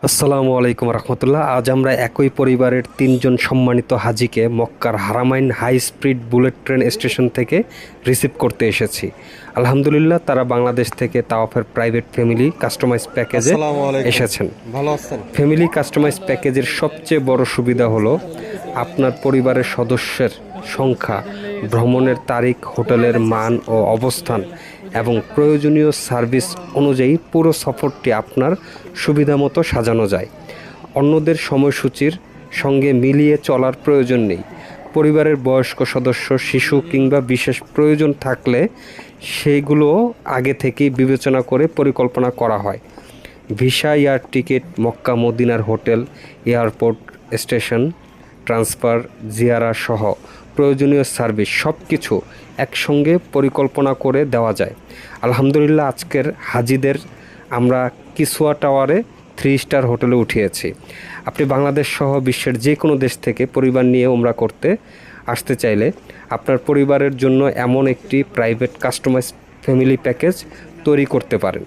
আসসালামু আলাইকুম রহমতুল্লাহ। আজ আমরা একই পরিবারের তিনজন সম্মানিত হাজিকে মক্কার Haramain high speed bullet train station থেকে রিসিভ করতে এসেছি। আলহামদুলিল্লাহ, তারা বাংলাদেশ থেকে তাওয়াফের প্রাইভেট ফ্যামিলি কাস্টমাইজ প্যাকেজে আসসালামু আলাইকুম। এসেছেন। ভালো আছেন? ফ্যামিলি কাস্টমাইজ প্যাকেজের সবচেয়ে বড় সুবিধা হলো আপনার পরিবারের সদস্যের সংখ্যা, ভ্রমণের তারিখ, হোটেলের মান ও অবস্থান এবং প্রয়োজনীয় সার্ভিস অনুযায়ী পুরো সফরটি আপনার সুবিধামতো সাজানো যায়। অন্যদের সময়সূচির সঙ্গে মিলিয়ে চলার প্রয়োজন নেই। পরিবারের বয়স্ক সদস্য, শিশু কিংবা বিশেষ প্রয়োজন থাকলে সেইগুলো আগে থেকেই বিবেচনা করে পরিকল্পনা করা হয়। ভিসা, এয়ার টিকিট, মক্কা মদিনার hotel, airport, station, transfer, Jiara সহ প্রয়োজনীয় সার্ভিস সব কিছু একসঙ্গে পরিকল্পনা করে দেওয়া যায়। আলহামদুলিল্লাহ, আজকের হাজিদের আমরা কিসওয়া টাওয়ারে 3 স্টার হোটেলে উঠিয়েছি। আপনি বাংলাদেশ সহ বিশ্বের যে কোনো দেশ থেকে পরিবার নিয়ে ওমরা করতে আসতে চাইলে আপনার পরিবারের জন্য এমন একটি প্রাইভেট কাস্টমাইজ ফ্যামিলি প্যাকেজ তৈরি করতে পারেন।